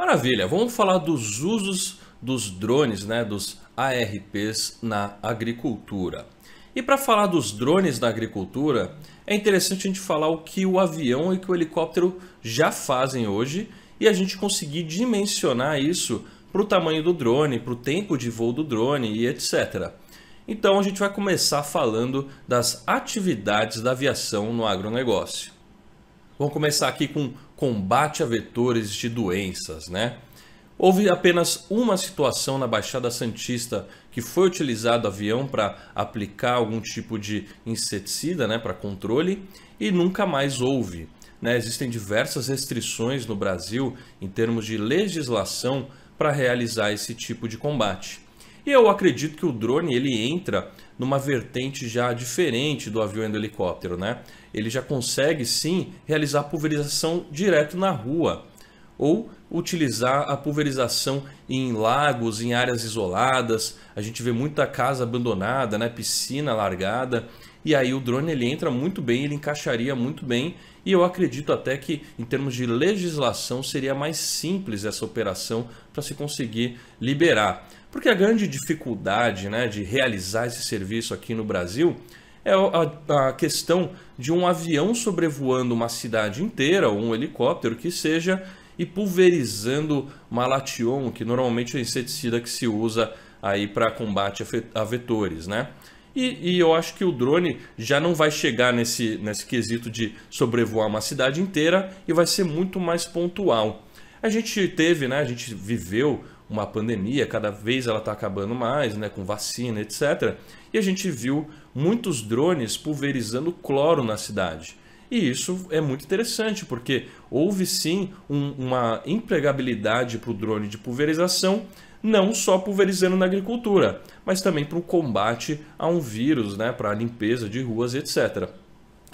Maravilha, vamos falar dos usos dos drones, né, dos ARPs na agricultura. E para falar dos drones na agricultura, é interessante a gente falar o que o avião e que o helicóptero já fazem hoje e a gente conseguir dimensionar isso para o tamanho do drone, para o tempo de voo do drone e etc. Então a gente vai começar falando das atividades da aviação no agronegócio. Vamos começar aqui com combate a vetores de doenças, né? Houve apenas uma situação na Baixada Santista que foi utilizado avião para aplicar algum tipo de inseticida, né, para controle, e nunca mais houve, né? Existem diversas restrições no Brasil em termos de legislação para realizar esse tipo de combate. E eu acredito que o drone ele entra numa vertente já diferente do avião e do helicóptero, né? Ele já consegue sim realizar pulverização direto na rua ou utilizar a pulverização em lagos, em áreas isoladas. A gente vê muita casa abandonada, né? Piscina largada. E aí o drone ele entra muito bem, ele encaixaria muito bem. E eu acredito até que em termos de legislação seria mais simples essa operação para se conseguir liberar. Porque a grande dificuldade, né, de realizar esse serviço aqui no Brasil é a questão de um avião sobrevoando uma cidade inteira ou um helicóptero que seja e pulverizando malation, que normalmente é o inseticida que se usa aí para combate a vetores, né? E eu acho que o drone já não vai chegar nesse quesito de sobrevoar uma cidade inteira e vai ser muito mais pontual. A gente teve, né, a gente viveu uma pandemia, cada vez ela está acabando mais, né, com vacina, etc. E a gente viu muitos drones pulverizando cloro na cidade. E isso é muito interessante, porque houve sim uma empregabilidade para o drone de pulverização, não só pulverizando na agricultura, mas também para o combate a um vírus, né, para a limpeza de ruas, etc.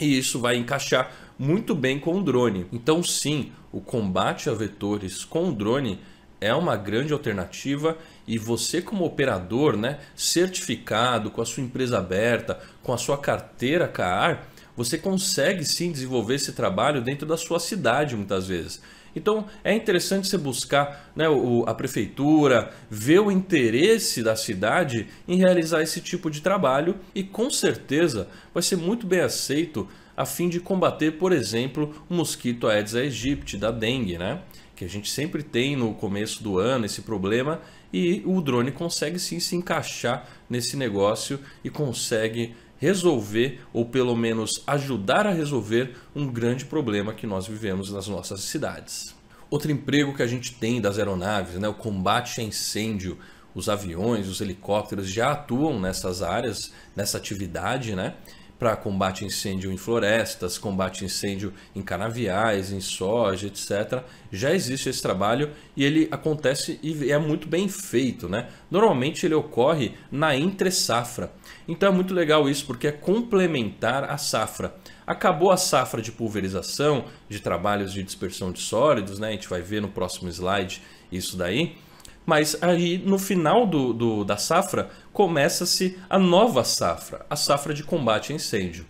E isso vai encaixar muito bem com o drone. Então sim, o combate a vetores com o drone é uma grande alternativa e você como operador, né, certificado, com a sua empresa aberta, com a sua carteira CAAR, você consegue sim desenvolver esse trabalho dentro da sua cidade muitas vezes. Então é interessante você buscar, né, a prefeitura, ver o interesse da cidade em realizar esse tipo de trabalho e com certeza vai ser muito bem aceito a fim de combater, por exemplo, o mosquito Aedes aegypti, da dengue, né? Que a gente sempre tem no começo do ano esse problema e o drone consegue sim se encaixar nesse negócio e consegue resolver ou pelo menos ajudar a resolver um grande problema que nós vivemos nas nossas cidades. Outro emprego que a gente tem das aeronaves, né, o combate a incêndio. Os aviões, os helicópteros já atuam nessas áreas, nessa atividade, né? Para combate a incêndio em florestas, combate a incêndio em canaviais, em soja, etc. Já existe esse trabalho e ele acontece e é muito bem feito, né? Normalmente ele ocorre na entre-safra. Então é muito legal isso porque é complementar a safra. Acabou a safra de pulverização, de trabalhos de dispersão de sólidos, né? A gente vai ver no próximo slide isso daí. Mas aí no final da safra começa-se a nova safra, a safra de combate a incêndio.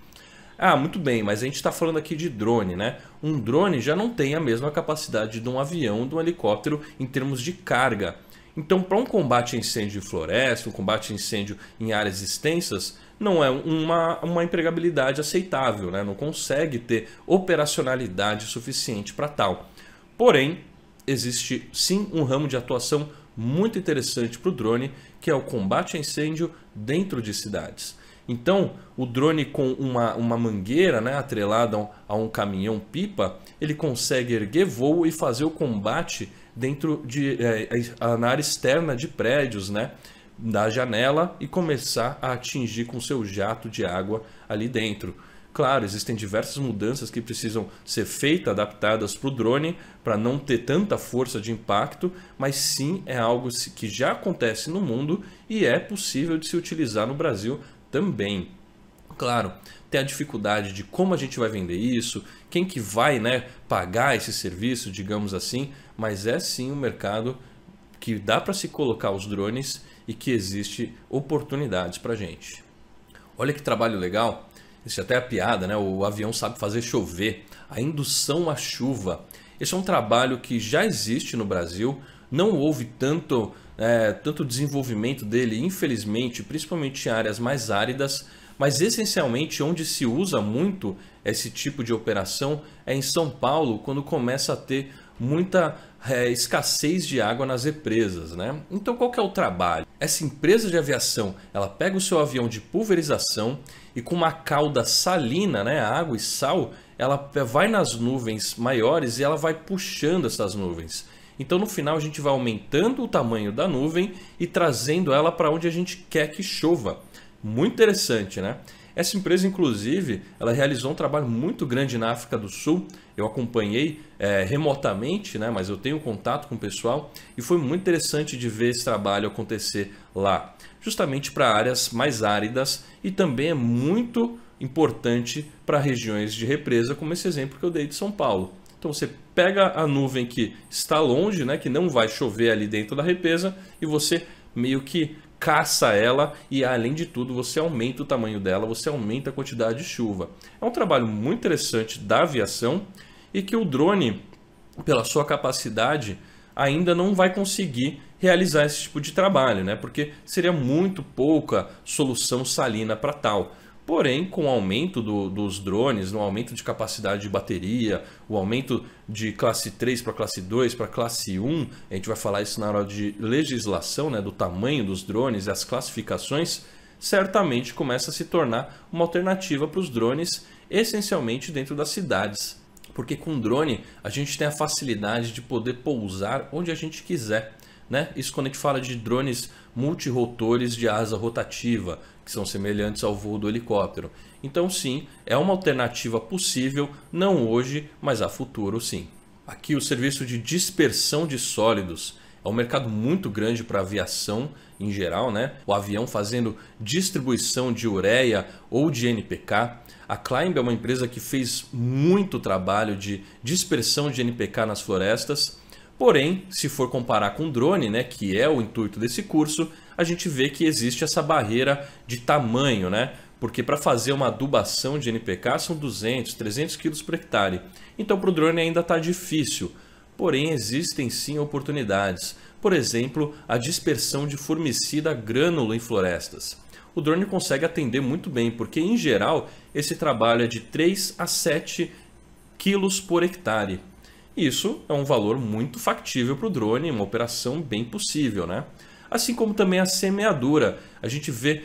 Ah, muito bem, mas a gente está falando aqui de drone, né? Um drone já não tem a mesma capacidade de um avião, de um helicóptero em termos de carga. Então, para um combate a incêndio em floresta, um combate a incêndio em áreas extensas, não é uma empregabilidade aceitável, né? Não consegue ter operacionalidade suficiente para tal. Porém, existe sim um ramo de atuação muito interessante para o drone, que é o combate a incêndio dentro de cidades. Então, o drone com uma mangueira, né, atrelada a um caminhão-pipa, ele consegue erguer voo e fazer o combate dentro na área externa de prédios, né, da janela e começar a atingir com seu jato de água ali dentro. Claro, existem diversas mudanças que precisam ser feitas, adaptadas para o drone, para não ter tanta força de impacto, mas sim é algo que já acontece no mundo e é possível de se utilizar no Brasil também. Claro, tem a dificuldade de como a gente vai vender isso, quem que vai, né, pagar esse serviço, digamos assim, mas é sim um mercado que dá para se colocar os drones e que existe oportunidades para a gente. Olha que trabalho legal! Isso até é a piada, né? O avião sabe fazer chover, a indução à chuva. Esse é um trabalho que já existe no Brasil, não houve tanto desenvolvimento dele, infelizmente, principalmente em áreas mais áridas, mas essencialmente onde se usa muito esse tipo de operação é em São Paulo, quando começa a ter muita escassez de água nas represas, né? Então qual que é o trabalho? Essa empresa de aviação, ela pega o seu avião de pulverização e com uma cauda salina, né, água e sal, ela vai nas nuvens maiores e ela vai puxando essas nuvens. Então no final a gente vai aumentando o tamanho da nuvem e trazendo ela para onde a gente quer que chova. Muito interessante, né? Essa empresa, inclusive, ela realizou um trabalho muito grande na África do Sul. Eu acompanhei remotamente, né? Mas eu tenho contato com o pessoal e foi muito interessante de ver esse trabalho acontecer lá. Justamente para áreas mais áridas e também é muito importante para regiões de represa, como esse exemplo que eu dei de São Paulo. Então você pega a nuvem que está longe, né? Que não vai chover ali dentro da represa e você meio que caça ela e, além de tudo, você aumenta o tamanho dela, você aumenta a quantidade de chuva. É um trabalho muito interessante da aviação e que o drone, pela sua capacidade, ainda não vai conseguir realizar esse tipo de trabalho, né? Porque seria muito pouca solução salina para tal. Porém, com o aumento dos drones, no aumento de capacidade de bateria, o aumento de classe 3 para classe 2 para classe 1, a gente vai falar isso na hora de legislação, né, do tamanho dos drones e as classificações, certamente começa a se tornar uma alternativa para os drones, essencialmente dentro das cidades. Porque com drone a gente tem a facilidade de poder pousar onde a gente quiser, né? Isso quando a gente fala de drones multirotores de asa rotativa, que são semelhantes ao voo do helicóptero. Então sim, é uma alternativa possível, não hoje, mas a futuro sim. Aqui o serviço de dispersão de sólidos é um mercado muito grande para a aviação em geral, né? O avião fazendo distribuição de ureia ou de NPK. A Climb é uma empresa que fez muito trabalho de dispersão de NPK nas florestas. Porém, se for comparar com drone, né, que é o intuito desse curso, a gente vê que existe essa barreira de tamanho, né? Porque para fazer uma adubação de NPK são 200, 300 kg por hectare. Então para o drone ainda está difícil. Porém, existem sim oportunidades. Por exemplo, a dispersão de formicida grânulo em florestas. O drone consegue atender muito bem, porque em geral esse trabalho é de 3 a 7 kg por hectare. Isso é um valor muito factível para o drone, uma operação bem possível, né? Assim como também a semeadura. A gente vê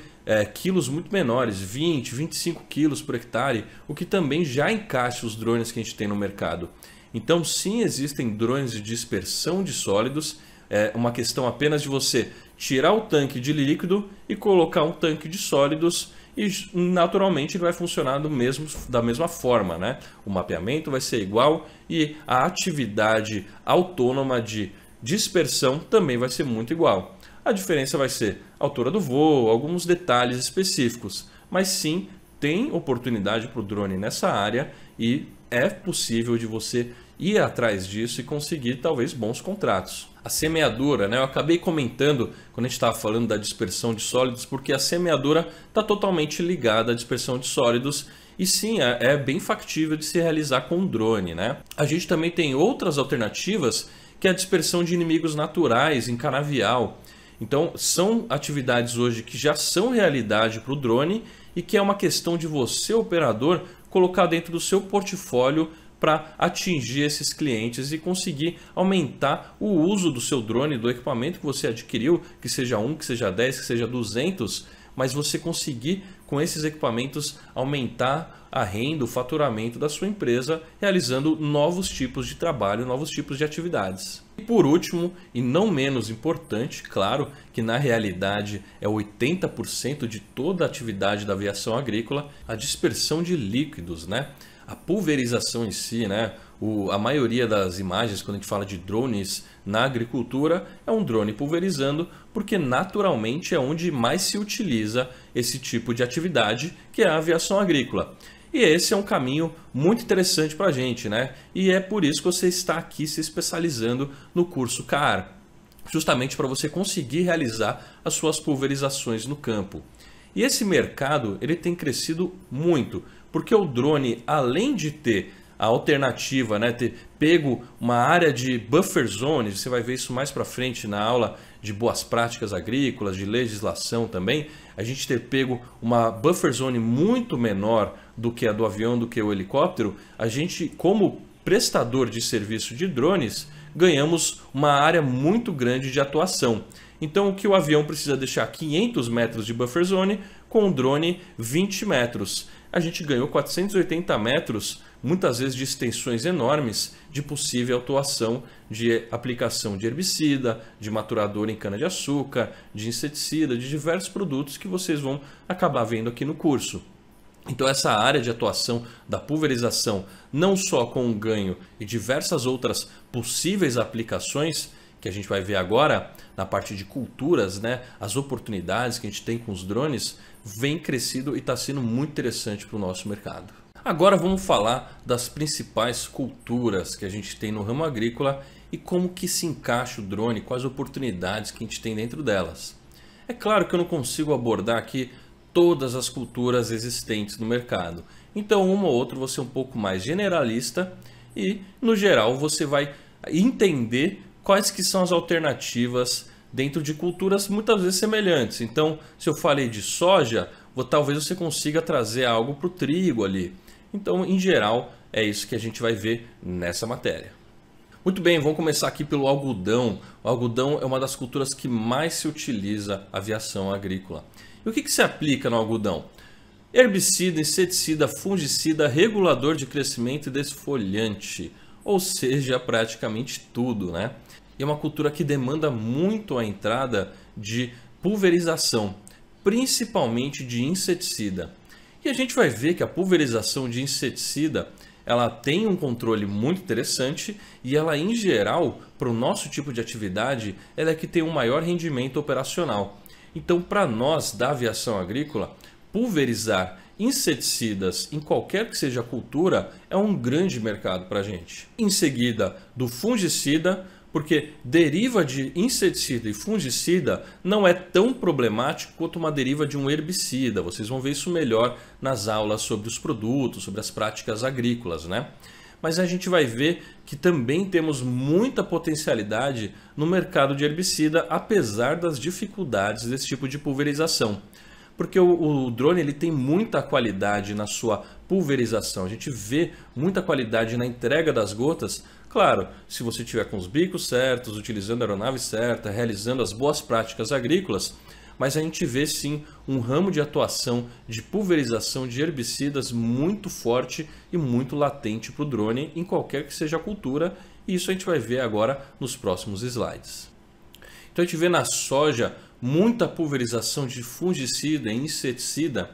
quilos muito menores, 20, 25 quilos por hectare, o que também já encaixa os drones que a gente tem no mercado. Então sim, existem drones de dispersão de sólidos. É uma questão apenas de você tirar o tanque de líquido e colocar um tanque de sólidos e naturalmente ele vai funcionar da mesma forma, né? O mapeamento vai ser igual e a atividade autônoma de dispersão também vai ser muito igual. A diferença vai ser a altura do voo, alguns detalhes específicos, mas sim tem oportunidade para o drone nessa área e é possível de você ir atrás disso e conseguir talvez bons contratos. A semeadura, né? Eu acabei comentando quando a gente estava falando da dispersão de sólidos, porque a semeadura está totalmente ligada à dispersão de sólidos e sim, é bem factível de se realizar com um drone, né? A gente também tem outras alternativas, que é a dispersão de inimigos naturais em canavial. Então são atividades hoje que já são realidade para o drone e que é uma questão de você, operador, colocar dentro do seu portfólio para atingir esses clientes e conseguir aumentar o uso do seu drone, do equipamento que você adquiriu, que seja 1, que seja 10, que seja 200, mas você conseguir com esses equipamentos aumentar a renda, o faturamento da sua empresa, realizando novos tipos de trabalho, novos tipos de atividades. E por último, e não menos importante, claro que na realidade é 80% de toda a atividade da aviação agrícola, a dispersão de líquidos, né? A pulverização em si, né? A maioria das imagens, quando a gente fala de drones na agricultura, é um drone pulverizando, porque naturalmente é onde mais se utiliza esse tipo de atividade, que é a aviação agrícola. E esse é um caminho muito interessante para a gente, né? E é por isso que você está aqui se especializando no curso CAR, justamente para você conseguir realizar as suas pulverizações no campo. E esse mercado ele tem crescido muito, porque o drone, além de ter a alternativa, né, ter pego uma área de buffer zone, você vai ver isso mais para frente na aula de boas práticas agrícolas, de legislação também, a gente ter pego uma buffer zone muito menor do que a do avião, do que o helicóptero, a gente, como prestador de serviço de drones, ganhamos uma área muito grande de atuação. Então o que o avião precisa deixar 500 metros de buffer zone, com o drone 20 metros. A gente ganhou 480 metros, muitas vezes de extensões enormes, de possível atuação de aplicação de herbicida, de maturador em cana-de-açúcar, de inseticida, de diversos produtos que vocês vão acabar vendo aqui no curso. Então essa área de atuação da pulverização, não só com o ganho e diversas outras possíveis aplicações, que a gente vai ver agora na parte de culturas, né, as oportunidades que a gente tem com os drones, vem crescido e está sendo muito interessante para o nosso mercado. Agora vamos falar das principais culturas que a gente tem no ramo agrícola e como que se encaixa o drone, quais oportunidades que a gente tem dentro delas. É claro que eu não consigo abordar aqui todas as culturas existentes no mercado, então uma ou outra vou ser um pouco mais generalista e no geral você vai entender quais que são as alternativas dentro de culturas muitas vezes semelhantes. Então, se eu falei de soja, talvez você consiga trazer algo para o trigo ali. Então, em geral, é isso que a gente vai ver nessa matéria. Muito bem, vamos começar aqui pelo algodão. O algodão é uma das culturas que mais se utiliza a aviação agrícola. E o que se aplica no algodão? Herbicida, inseticida, fungicida, regulador de crescimento e desfolhante. Ou seja, praticamente tudo, né? E é uma cultura que demanda muito a entrada de pulverização, principalmente de inseticida. E a gente vai ver que a pulverização de inseticida, ela tem um controle muito interessante e ela, em geral, para o nosso tipo de atividade, ela é que tem um maior rendimento operacional. Então, para nós da aviação agrícola, pulverizar inseticidas em qualquer que seja a cultura é um grande mercado para a gente. Em seguida, do fungicida, porque deriva de inseticida e fungicida não é tão problemático quanto uma deriva de um herbicida. Vocês vão ver isso melhor nas aulas sobre os produtos, sobre as práticas agrícolas, né? Mas a gente vai ver que também temos muita potencialidade no mercado de herbicida, apesar das dificuldades desse tipo de pulverização. Porque o drone ele tem muita qualidade na sua pulverização. A gente vê muita qualidade na entrega das gotas. Claro, se você tiver com os bicos certos, utilizando a aeronave certa, realizando as boas práticas agrícolas, mas a gente vê sim um ramo de atuação de pulverização de herbicidas muito forte e muito latente para o drone em qualquer que seja a cultura, e isso a gente vai ver agora nos próximos slides. Então a gente vê na soja muita pulverização de fungicida e inseticida,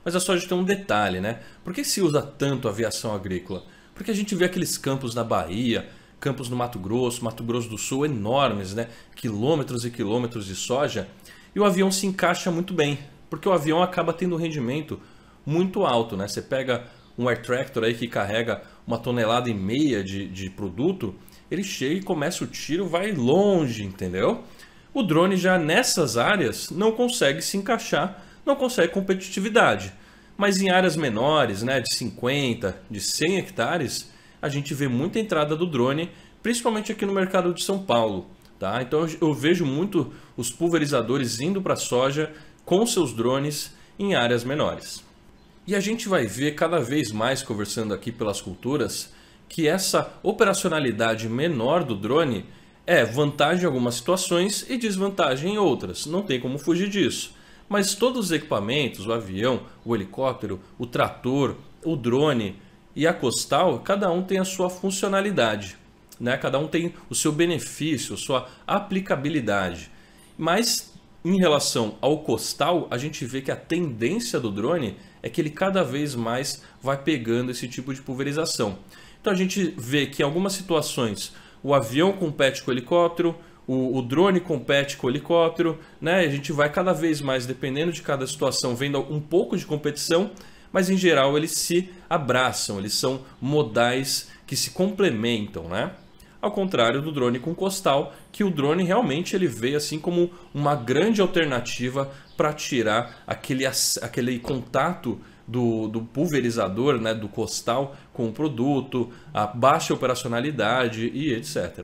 mas a soja tem um detalhe, né? Por que se usa tanto a aviação agrícola? Porque a gente vê aqueles campos na Bahia, campos no Mato Grosso do Sul enormes, né? Quilômetros e quilômetros de soja, e o avião se encaixa muito bem, porque o avião acaba tendo um rendimento muito alto, né? Você pega um air tractor aí que carrega 1,5 toneladas de produto, ele chega e começa o tiro, vai longe, entendeu? O drone já nessas áreas não consegue se encaixar, não consegue competitividade. Mas em áreas menores, né, de 50, de 100 hectares, a gente vê muita entrada do drone, principalmente aqui no mercado de São Paulo. Tá? Então eu vejo muito os pulverizadores indo para a soja com seus drones em áreas menores. E a gente vai ver cada vez mais, conversando aqui pelas culturas, que essa operacionalidade menor do drone é vantagem em algumas situações e desvantagem em outras. Não tem como fugir disso. Mas todos os equipamentos, o avião, o helicóptero, o trator, o drone e a costal, cada um tem a sua funcionalidade, né? Cada um tem o seu benefício, a sua aplicabilidade. Mas em relação ao costal, a gente vê que a tendência do drone é que ele cada vez mais vai pegando esse tipo de pulverização. Então a gente vê que em algumas situações o avião compete com o helicóptero, o drone compete com o helicóptero, né? A gente vai cada vez mais, dependendo de cada situação, vendo um pouco de competição, mas em geral eles se abraçam, eles são modais que se complementam, né? Ao contrário do drone com costal, que o drone realmente ele veio assim como uma grande alternativa para tirar aquele contato do pulverizador, né, do costal com o produto, a baixa operacionalidade e etc.